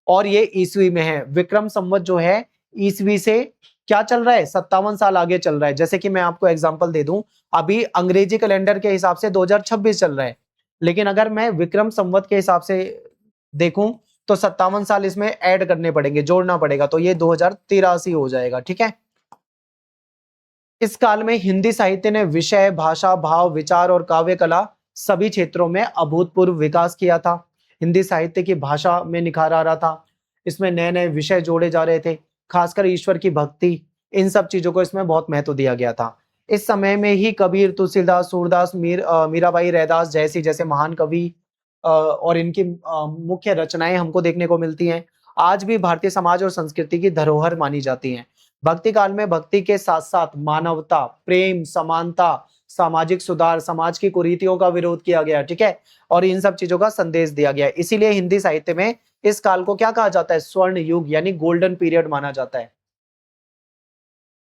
Speaker 1: और ये ईस्वी में है। विक्रम संवत जो है ईस्वी से क्या चल रहा है, 57 साल आगे चल रहा है। जैसे कि मैं आपको एग्जांपल दे दूं, अभी अंग्रेजी कैलेंडर के हिसाब से 2026 चल रहा है, लेकिन अगर मैं विक्रम संवत के हिसाब से देखूं तो 57 साल इसमें ऐड करने पड़ेंगे, जोड़ना पड़ेगा, तो ये 2083 हो जाएगा। ठीक है। इस काल में हिंदी साहित्य ने विषय, भाषा, भाव, विचार और काव्य कला सभी क्षेत्रों में अभूतपूर्व विकास किया था। हिंदी साहित्य की भाषा में निखार आ रहा था, इसमें नए नए विषय जोड़े जा रहे थे, खासकर ईश्वर की भक्ति, इन सब चीजों को इसमें बहुत महत्व दिया गया था। इस समय में ही कबीर, तुलसीदास, सूरदास, मीराबाई, रैदास जैसी जैसे महान कवि और इनकी मुख्य रचनाएं हमको देखने को मिलती हैं। आज भी भारतीय समाज और संस्कृति की धरोहर मानी जाती हैं। भक्ति काल में भक्ति के साथ साथ मानवता, प्रेम, समानता, सामाजिक सुधार, समाज की कुरीतियों का विरोध किया गया। ठीक है। और इन सब चीजों का संदेश दिया गया। इसीलिए हिंदी साहित्य में इस काल को क्या कहा जाता है? स्वर्ण युग यानी गोल्डन पीरियड माना जाता है।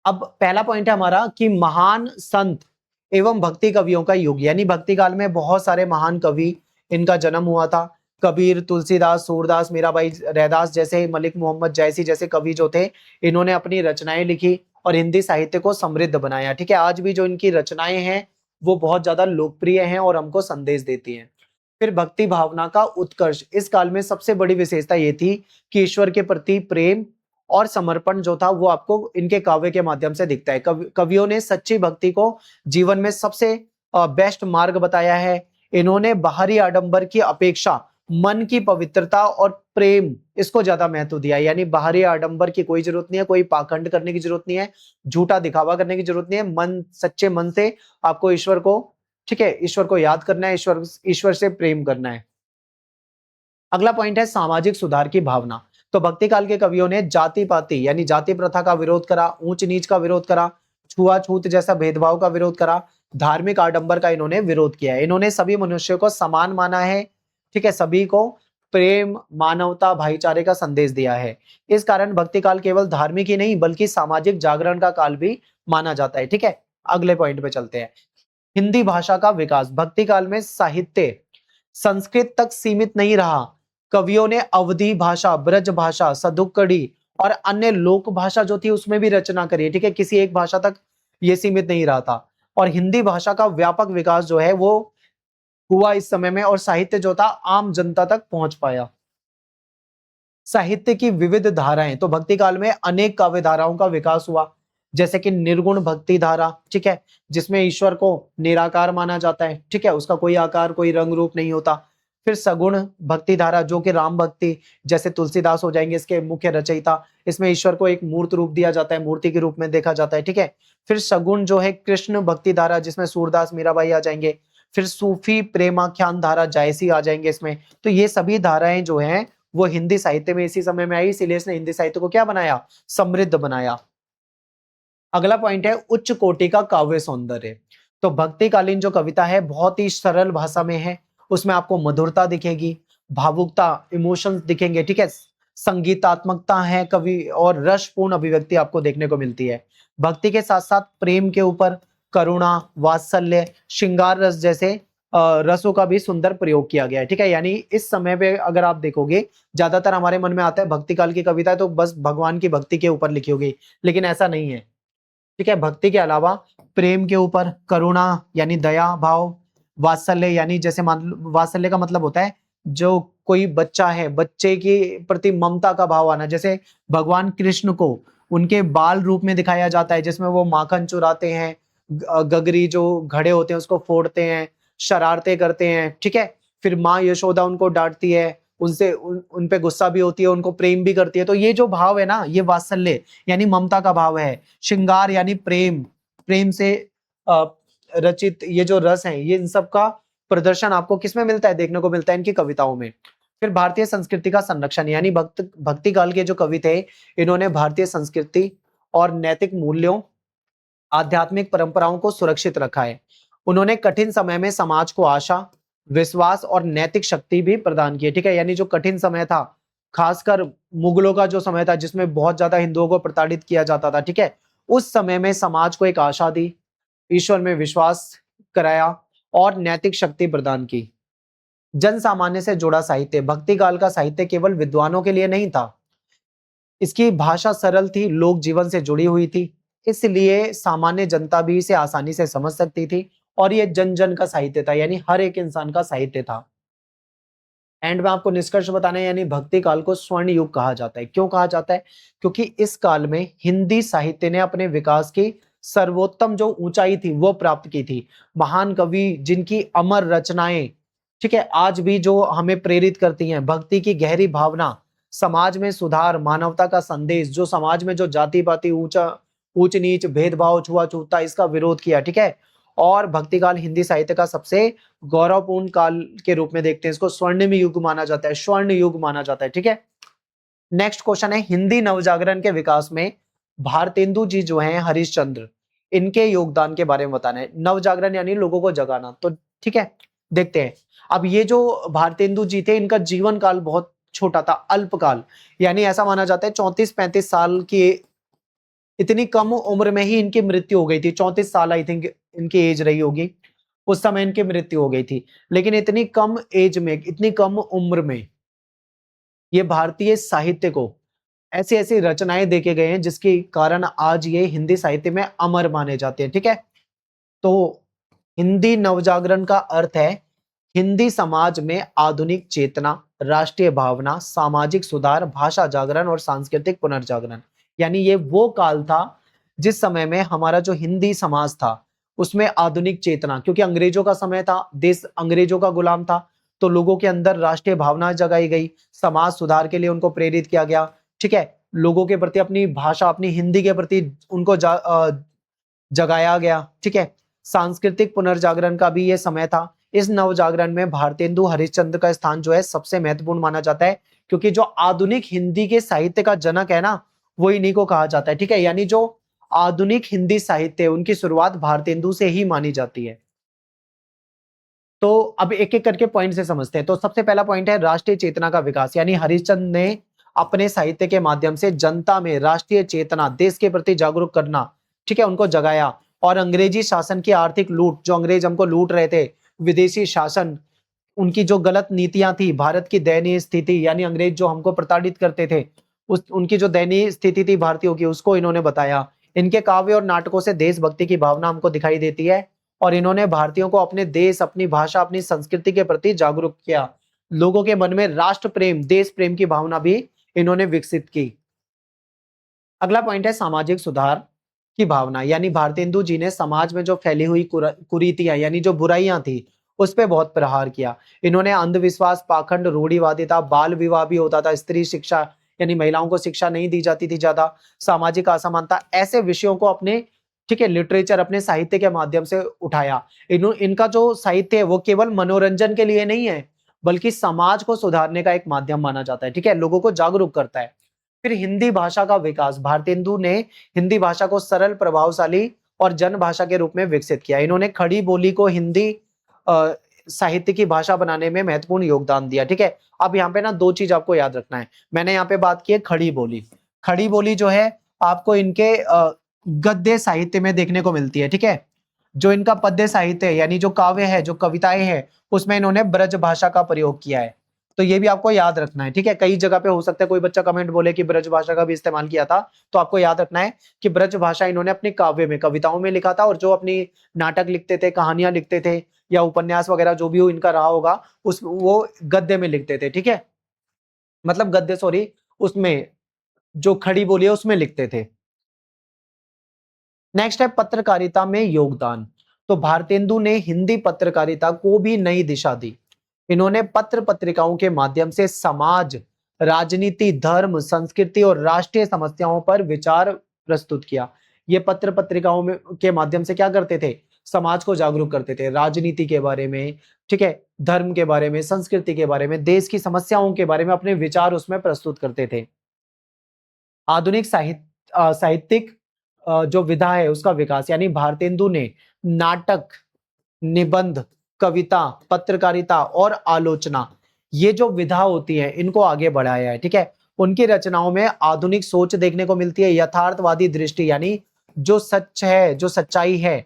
Speaker 1: अब पहला पॉइंट है हमारा कि महान संत एवं भक्ति कवियों का युग, यानी भक्ति काल में बहुत सारे महान कवि इनका जन्म हुआ था। कबीर, तुलसीदास, सूरदास, मीराबाई, रैदास जैसे, मलिक मोहम्मद जैसी जैसे कवि जो थे, इन्होंने अपनी रचनाएं लिखी और हिंदी साहित्य को समृद्ध बनाया। ठीक है। आज भी जो इनकी रचनाएं हैं वो बहुत ज्यादा लोकप्रिय हैं और हमको संदेश देती हैं। फिर भक्ति भावना का उत्कर्ष, इस काल में सबसे बड़ी विशेषता ये थी कि ईश्वर के प्रति प्रेम और समर्पण जो था वो आपको इनके काव्य के माध्यम से दिखता है। कवियों ने सच्ची भक्ति को जीवन में सबसे बेस्ट मार्ग बताया है। इन्होंने बाहरी आडंबर की अपेक्षा मन की पवित्रता और प्रेम, इसको ज्यादा महत्व दिया है। यानी बाहरी आडंबर की कोई जरूरत नहीं है, कोई पाखंड करने की जरूरत नहीं है, झूठा दिखावा करने की जरूरत नहीं है। मन, सच्चे मन से आपको ईश्वर को, ठीक है, ईश्वर को याद करना है, ईश्वर से प्रेम करना है। अगला पॉइंट है सामाजिक सुधार की भावना। तो भक्ति काल के कवियों ने जाति पाति यानी जाति प्रथा का विरोध करा, ऊंच नीच का विरोध करा, छुआछूत जैसा भेदभाव का विरोध करा, धार्मिक आडंबर का इन्होंने विरोध किया है। इन्होंने सभी मनुष्यों को समान माना है। ठीक है। सभी को प्रेम, मानवता, भाईचारे का संदेश दिया है। इस कारण भक्ति काल केवल धार्मिक ही नहीं बल्कि सामाजिक जागरण का काल भी माना जाता है। ठीक है। अगले पॉइंट पे चलते हैं। हिंदी भाषा का विकास। भक्ति काल में साहित्य संस्कृत तक सीमित नहीं रहा। कवियों ने अवधी भाषा, ब्रज भाषा, सदुक्कड़ी और अन्य लोक भाषा जो थी उसमें भी रचना करी है। ठीक है। किसी एक भाषा तक ये सीमित नहीं रहा था। और हिंदी भाषा का व्यापक विकास जो है वो हुआ इस समय में, और साहित्य जो था आम जनता तक पहुंच पाया। साहित्य की विविध धाराएं। तो भक्ति काल में अनेक काव्य धाराओं का विकास हुआ, जैसे कि निर्गुण भक्ति धारा, ठीक है, जिसमें ईश्वर को निराकार माना जाता है। ठीक है। उसका कोई आकार, कोई रंग रूप नहीं होता। फिर सगुण भक्ति धारा जो कि राम भक्ति, जैसे तुलसीदास हो जाएंगे इसके मुख्य रचयिता, इसमें ईश्वर को एक मूर्त रूप दिया जाता है, मूर्ति के रूप में देखा जाता है। ठीक है। फिर सगुण जो है कृष्ण भक्ति धारा, जिसमें सूरदास, मीराबाई आ जाएंगे। फिर सूफी प्रेमाख्यान धारा, जायसी आ जाएंगे इसमें। तो ये सभी धाराएं जो हैं वो हिंदी साहित्य में इसी समय में आई, इसीलिए इसने हिंदी साहित्य को क्या बनाया? समृद्ध बनाया। अगला पॉइंट है उच्च कोटि का काव्य सौंदर्य। तो भक्तिकालीन जो कविता है बहुत ही सरल भाषा में है, उसमें आपको मधुरता दिखेगी, भावुकता, इमोशंस दिखेंगे। ठीक है। संगीतात्मकता है कवि और रसपूर्ण अभिव्यक्ति आपको देखने को मिलती है। भक्ति के साथ साथ प्रेम के ऊपर करुणा, वात्सल्य, श्रृंगार रस जैसे रसों का भी सुंदर प्रयोग किया गया है। ठीक है। यानी इस समय पे अगर आप देखोगे ज्यादातर हमारे मन में आता है भक्ति काल की कविता है तो बस भगवान की भक्ति के ऊपर लिखी होगी, लेकिन ऐसा नहीं है। ठीक है। भक्ति के अलावा प्रेम के ऊपर, करुणा यानी दया भाव, वात्सल्य यानी जैसे मान वात्सल्य का मतलब होता है जो कोई बच्चा है, बच्चे के प्रति ममता का भाव आना। जैसे भगवान कृष्ण को उनके बाल रूप में दिखाया जाता है, जिसमें वो माखन चुराते हैं, गगरी जो घड़े होते हैं उसको फोड़ते हैं, शरारतें करते हैं। ठीक है। फिर माँ यशोदा उनको डांटती है, उनसे उन पे गुस्सा भी होती है, उनको प्रेम भी करती है। तो ये जो भाव है ना, ये वात्सल्य यानी ममता का भाव है। श्रृंगार यानी प्रेम, प्रेम से अ, रचित ये जो रस है, ये इन सब का प्रदर्शन आपको किसमें मिलता है? देखने को मिलता है इनकी कविताओं में। फिर भारतीय संस्कृति का संरक्षण, यानी भक्ति काल के जो कवि थे, इन्होंने भारतीय संस्कृति और नैतिक मूल्यों, आध्यात्मिक परंपराओं को सुरक्षित रखा है। उन्होंने कठिन समय में समाज को आशा, विश्वास और नैतिक शक्ति भी प्रदान की है। ठीक है। यानी जो कठिन समय था, खासकर मुगलों का जो समय था जिसमें बहुत ज्यादा हिंदुओं को प्रताड़ित किया जाता था, ठीक है, उस समय में समाज को एक आशा दी, ईश्वर में विश्वास कराया और नैतिक शक्ति प्रदान की। जन सामान्य से जुड़ा साहित्य। भक्ति काल का साहित्य केवल विद्वानों के लिए नहीं था। इसकी भाषा सरल थी, लोक जीवन से जुड़ी हुई थी, इसलिए सामान्य जनता भी इसे आसानी से समझ सकती थी। और ये जन जन का साहित्य था, यानी हर एक इंसान का साहित्य था। एंड में आपको निष्कर्ष बताना है, यानी भक्ति काल को स्वर्ण युग कहा जाता है। क्यों कहा जाता है? क्योंकि इस काल में हिंदी साहित्य ने अपने विकास की सर्वोत्तम जो ऊंचाई थी वो प्राप्त की थी। महान कवि जिनकी अमर रचनाएं, ठीक है, आज भी जो हमें प्रेरित करती हैं, भक्ति की गहरी भावना, समाज में सुधार, मानवता का संदेश, जो समाज में जो जाति पाति, ऊंच नीच, भेदभाव, छुआछूतता, इसका विरोध किया, ठीक है। और भक्ति काल हिंदी साहित्य का सबसे गौरवपूर्ण काल के रूप में देखते हैं, इसको स्वर्णिम युग माना जाता है, स्वर्ण युग माना जाता है, ठीक है। नेक्स्ट क्वेश्चन है, हिंदी नवजागरण के विकास में भारतेंदु जी जो हैं हरिश्चंद्र, इनके योगदान के बारे में बताना है। नवजागरण यानी लोगों को जगाना, तो ठीक है, देखते हैं। अब ये जो भारतेंदु जी थे, इनका जीवन काल बहुत छोटा था, अल्पकाल, यानी ऐसा माना जाता है 34-35 साल की, इतनी कम उम्र में ही इनकी मृत्यु हो गई थी। 34 साल आई थिंक इनकी एज रही होगी उस समय, इनकी मृत्यु हो गई थी। लेकिन इतनी कम एज में, इतनी कम उम्र में ये भारतीय साहित्य को ऐसी ऐसी रचनाएं देके गए हैं जिसके कारण आज ये हिंदी साहित्य में अमर माने जाते हैं, ठीक है। तो हिंदी नवजागरण का अर्थ है हिंदी समाज में आधुनिक चेतना, राष्ट्रीय भावना, सामाजिक सुधार, भाषा जागरण और सांस्कृतिक पुनर्जागरण। यानी ये वो काल था जिस समय में हमारा जो हिंदी समाज था उसमें आधुनिक चेतना, क्योंकि अंग्रेजों का समय था, देश अंग्रेजों का गुलाम था, तो लोगों के अंदर राष्ट्रीय भावना जगाई गई, समाज सुधार के लिए उनको प्रेरित किया गया, ठीक है। लोगों के प्रति अपनी भाषा, अपनी हिंदी के प्रति उनको जगाया गया, ठीक है। सांस्कृतिक पुनर्जागरण का भी ये समय था। इस नवजागरण में भारतेंदु हरिश्चंद्र का स्थान जो है सबसे महत्वपूर्ण माना जाता है, क्योंकि जो आधुनिक हिंदी के साहित्य का जनक है ना, वो इन्हीं को कहा जाता है, ठीक है। यानी जो आधुनिक हिंदी साहित्य है उनकी शुरुआत भारतेंदु से ही मानी जाती है। तो अब एक एक करके पॉइंट से समझते हैं। तो सबसे पहला पॉइंट है राष्ट्रीय चेतना का विकास, यानी हरिश्चंद्र ने अपने साहित्य के माध्यम से जनता में राष्ट्रीय चेतना, देश के प्रति जागरूक करना, ठीक है, उनको जगाया। और अंग्रेजी शासन की आर्थिक लूट, जो अंग्रेज हमको लूट रहे थे, विदेशी शासन, उनकी जो गलत नीतियां थी, भारत की दयनीय स्थिति, यानी अंग्रेज जो हमको प्रताड़ित करते थे, उस उनकी जो दयनीय स्थिति थी भारतीयों की, उसको इन्होंने बताया। इनके काव्य और नाटकों से देशभक्ति की भावना हमको दिखाई देती है, और इन्होंने भारतीयों को अपने देश, अपनी भाषा, अपनी संस्कृति के प्रति जागरूक किया। लोगों के मन में राष्ट्र प्रेम, देश प्रेम की भावना भी इन्होंने विकसित की। अगला पॉइंट है सामाजिक सुधार की भावना, यानी भारतेंदु जी ने समाज में जो फैली हुई कुरीतियां, यानी जो बुराइयां थी, उस पे बहुत प्रहार किया। इन्होंने अंधविश्वास, पाखंड, रूढ़िवादिता, बाल विवाह भी होता था, स्त्री शिक्षा, यानी महिलाओं को शिक्षा नहीं दी जाती थी ज्यादा, सामाजिक असमानता, ऐसे विषयों को अपने, ठीक है, लिटरेचर, अपने साहित्य के माध्यम से उठाया। इनका जो साहित्य है वो केवल मनोरंजन के लिए नहीं है, बल्कि समाज को सुधारने का एक माध्यम माना जाता है, ठीक है, लोगों को जागरूक करता है। फिर हिंदी भाषा का विकास, भारतेंदु ने हिंदी भाषा को सरल, प्रभावशाली और जन भाषा के रूप में विकसित किया। इन्होंने खड़ी बोली को हिंदी साहित्य की भाषा बनाने में महत्वपूर्ण योगदान दिया, ठीक है। अब यहाँ पे ना दो चीज आपको याद रखना है। मैंने यहाँ पे बात की है खड़ी बोली। खड़ी बोली जो है आपको इनके गद्य साहित्य में देखने को मिलती है, ठीक है। जो इनका पद्य साहित्य है, यानी जो काव्य है, जो कविताएं हैं, उसमें इन्होंने ब्रज भाषा का प्रयोग किया है। तो ये भी आपको याद रखना है, ठीक है। कई जगह पे हो सकता है कोई बच्चा कमेंट बोले कि ब्रज भाषा का भी इस्तेमाल किया था, तो आपको याद रखना है कि ब्रज भाषा इन्होंने अपने काव्य में, कविताओं में लिखा था, और जो अपनी नाटक लिखते थे, कहानियां लिखते थे, या उपन्यास वगैरह जो भी हो इनका रहा होगा, उस वो गद्य में लिखते थे, ठीक है। मतलब गद्य, सॉरी, उसमें जो खड़ी बोली है उसमें लिखते थे। नेक्स्ट है पत्रकारिता में योगदान। तो भारतेंदु ने हिंदी पत्रकारिता को भी नई दिशा दी। इन्होंने पत्र पत्रिकाओं के माध्यम से समाज, राजनीति, धर्म, संस्कृति और राष्ट्रीय समस्याओं पर विचार प्रस्तुत किया। ये पत्र पत्रिकाओं में के माध्यम से क्या करते थे? समाज को जागरूक करते थे, राजनीति के बारे में, ठीक है, धर्म के बारे में, संस्कृति के बारे में, देश की समस्याओं के बारे में अपने विचार उसमें प्रस्तुत करते थे। आधुनिक साहित्यिक जो विधा है उसका विकास, यानी भारतेंदु ने नाटक, निबंध, कविता, पत्रकारिता और आलोचना, ये जो विधा होती है, इनको आगे बढ़ाया है, ठीक है। उनकी रचनाओं में आधुनिक सोच देखने को मिलती है, यथार्थवादी दृष्टि, यानी जो सच है, जो सच्चाई है,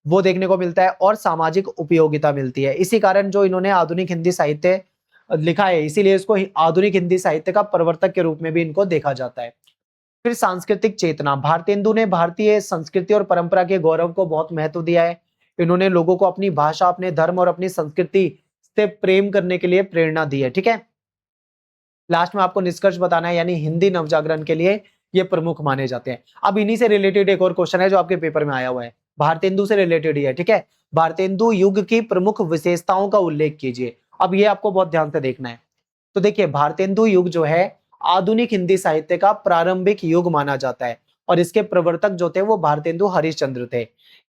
Speaker 1: वो देखने को मिलता है, और सामाजिक उपयोगिता मिलती है। इसी कारण जो इन्होंने आधुनिक हिंदी साहित्य लिखा है, इसीलिए इसको आधुनिक हिंदी साहित्य का प्रवर्तक के रूप में भी इनको देखा जाता है। फिर सांस्कृतिक चेतना, भारतेंदु ने भारतीय संस्कृति और परंपरा के गौरव को बहुत महत्व दिया है। इन्होंने लोगों को अपनी भाषा, अपने धर्म और अपनी संस्कृति से प्रेम करने के लिए प्रेरणा दी है। ठीक है, लास्ट में आपको निष्कर्ष बताना है, यानी हिंदी नवजागरण के लिए ये प्रमुख माने जाते हैं। अब इन्हीं से रिलेटेड एक और क्वेश्चन है जो आपके पेपर में आया हुआ है, भारतेंदु से रिलेटेड ही है। ठीक है, भारतेंदु युग की प्रमुख विशेषताओं का उल्लेख कीजिए। अब ये आपको बहुत ध्यान से देखना है। तो देखिए, भारतेंदु युग जो है आधुनिक हिंदी साहित्य का प्रारंभिक युग माना जाता है और इसके प्रवर्तक जो थे वो भारतेंदु हरिश्चंद्र थे।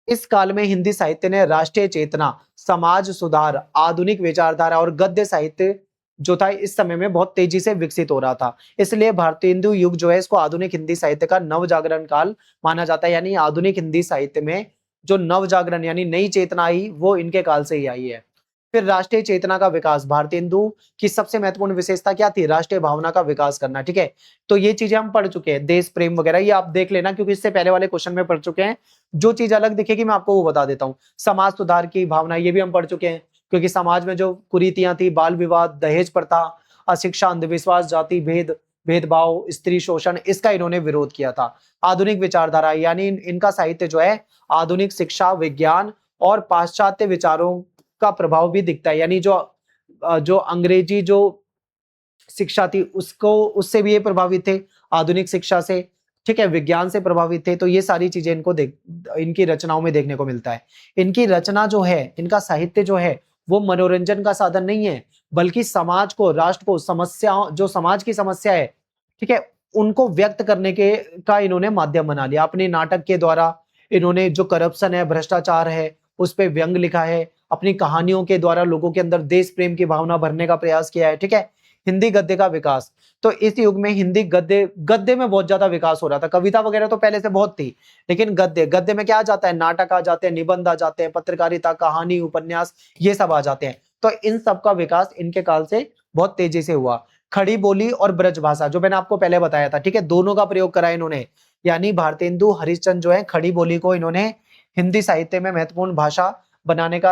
Speaker 1: इस काल में हिंदी साहित्य ने राष्ट्रीय चेतना, समाज सुधार, आधुनिक विचारधारा और गद्य साहित्य जो था इस समय में बहुत तेजी से विकसित हो रहा था। इसलिए भारतेंदु युग जो है इसको आधुनिक हिंदी साहित्य का नवजागरण काल माना जाता है, यानी आधुनिक हिंदी साहित्य में जो नवजागरण यानी नई चेतना आई वो इनके काल से ही आई है। फिर राष्ट्रीय चेतना का विकास, भारतेंदु की सबसे महत्वपूर्ण विशेषता क्या थी? राष्ट्रीय भावना का विकास करना। ठीक है, तो ये चीजें हम पढ़ चुके हैं, देश प्रेम वगैरह ये आप देख लेना क्योंकि इससे पहले वाले क्वेश्चन में पढ़ चुके हैं। जो चीज अलग दिखेगी मैं आपको वो बता देता हूँ। समाज सुधार की भावना ये भी हम पढ़ चुके हैं क्योंकि समाज में जो कुरीतियां थी, बाल विवाह, दहेज प्रथा, अशिक्षा, अंधविश्वास, जाति भेद, भेदभाव, स्त्री शोषण, इसका इन्होंने विरोध किया था। आधुनिक विचारधारा यानी इनका साहित्य जो है आधुनिक शिक्षा, विज्ञान और पाश्चात्य विचारों का प्रभाव भी दिखता है, यानी जो अंग्रेजी जो शिक्षा थी उसको उससे भी ये प्रभावित थे, आधुनिक शिक्षा से। ठीक है, विज्ञान से प्रभावित थे। तो ये सारी चीजें इनकी रचनाओं में देखने को मिलता है। इनकी रचना जो है, इनका साहित्य जो है वो मनोरंजन का साधन नहीं है, बल्कि समाज को, राष्ट्र को, समस्याओं, जो समाज की समस्या है, ठीक है, उनको व्यक्त करने के का इन्होंने माध्यम बना लिया। अपने नाटक के द्वारा इन्होंने जो करप्शन है, भ्रष्टाचार है, उस पर व्यंग लिखा है। अपनी कहानियों के द्वारा लोगों के अंदर देश प्रेम की भावना भरने का प्रयास किया है। ठीक है, हिंदी गद्य का विकास, तो इस युग में हिंदी गद्य में बहुत ज्यादा विकास हो रहा था। कविता वगैरह तो पहले से बहुत थी, लेकिन गद्य में क्या आ जाता है? नाटक आ जाते हैं, निबंध आ जाते हैं, पत्रकारिता, कहानी, उपन्यास, ये सब आ जाते हैं। तो इन सब का विकास इनके काल से बहुत तेजी से हुआ। खड़ी बोली और ब्रज भाषा जो मैंने आपको पहले बताया था, ठीक है, दोनों का प्रयोग करा इन्होंने। यानी भारतेंदु हरिश्चंद्र जो है खड़ी बोली को इन्होंने हिंदी साहित्य में महत्वपूर्ण भाषा बनाने का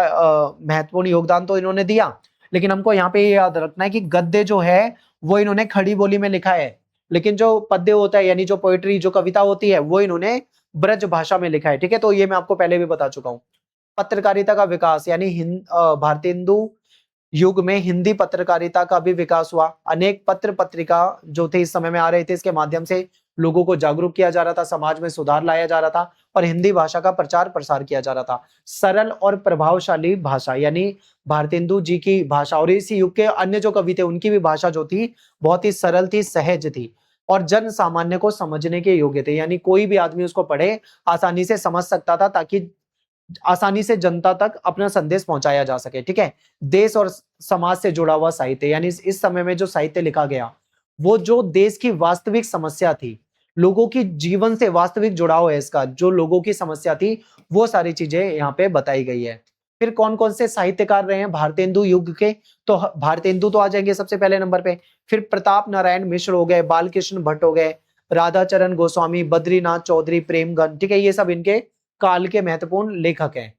Speaker 1: महत्वपूर्ण योगदान तो इन्होंने दिया, लेकिन हमको यहाँ पे याद रखना है कि गद्य जो है वो इन्होंने खड़ी बोली में लिखा है, लेकिन जो पद्य होता है यानी जो पोएट्री, जो कविता होती है वो इन्होंने ब्रज भाषा में लिखा है। ठीक है, तो ये मैं आपको पहले भी बता चुका हूँ। पत्रकारिता का विकास यानी भारतेंदु युग में हिंदी पत्रकारिता का भी विकास हुआ। अनेक पत्र पत्रिका जो थे इस समय में आ रहे थे, इसके माध्यम से लोगों को जागरूक किया जा रहा था, समाज में सुधार लाया जा रहा था और हिंदी भाषा का प्रचार प्रसार किया जा रहा था। सरल और प्रभावशाली भाषा यानी भारतेंदु जी की भाषा और इसी युग के अन्य जो कवि थे उनकी भी भाषा जो थी बहुत ही सरल थी, सहज थी और जन सामान्य को समझने के योग्य थे, यानी कोई भी आदमी उसको पढ़े आसानी से समझ सकता था, ताकि आसानी से जनता तक अपना संदेश पहुंचाया जा सके। ठीक है, देश और समाज से जुड़ा हुआ साहित्य यानी इस समय में जो साहित्य लिखा गया वो जो देश की वास्तविक समस्या थी, लोगों की जीवन से वास्तविक जुड़ाव है इसका, जो लोगों की समस्या थी वो सारी चीजें यहाँ पे बताई गई है। फिर कौन कौन से साहित्यकार रहे हैं भारतेंदु युग के? तो भारतेंदु तो आ जाएंगे सबसे पहले नंबर पे, फिर प्रताप नारायण मिश्र हो गए, बालकृष्ण भट्ट हो गए, राधाचरण गोस्वामी, बद्रीनाथ चौधरी, प्रेमगन। ठीक है, ये सब इनके काल के महत्वपूर्ण लेखक हैं।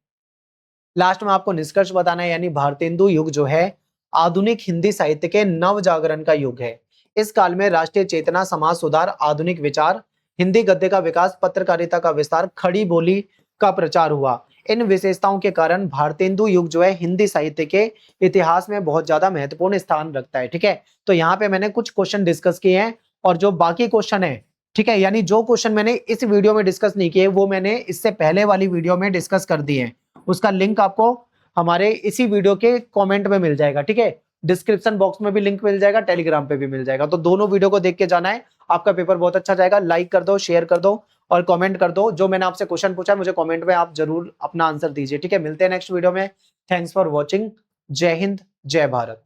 Speaker 1: लास्ट में आपको निष्कर्ष बताना है, यानी भारतेंदु युग जो है आधुनिक हिंदी साहित्य के नव जागरण का युग है। इस काल में राष्ट्रीय चेतना, समाज सुधार, आधुनिक विचार, हिंदी गद्य का विकास, पत्रकारिता का विस्तार, खड़ी बोली का प्रचार हुआ। इन विशेषताओं के कारण भारतेंदु युग जो है हिंदी साहित्य के इतिहास में बहुत ज्यादा महत्वपूर्ण स्थान रखता है। ठीक है, तो यहाँ पे मैंने कुछ क्वेश्चन डिस्कस किए हैं और जो बाकी क्वेश्चन है, ठीक है, यानी जो क्वेश्चन मैंने इस वीडियो में डिस्कस नहीं किए वो मैंने इससे पहले वाली वीडियो में डिस्कस कर दिए हैं। उसका लिंक आपको हमारे इसी वीडियो के कमेंट में मिल जाएगा। ठीक है, डिस्क्रिप्शन बॉक्स में भी लिंक मिल जाएगा, टेलीग्राम पे भी मिल जाएगा, तो दोनों वीडियो को देख के जाना है, आपका पेपर बहुत अच्छा जाएगा। लाइक कर दो, शेयर कर दो और कमेंट कर दो। जो मैंने आपसे क्वेश्चन पूछा है मुझे कमेंट में आप जरूर अपना आंसर दीजिए। ठीक है, मिलते हैं नेक्स्ट वीडियो में। Thanks for watching. जय हिंद, जय भारत।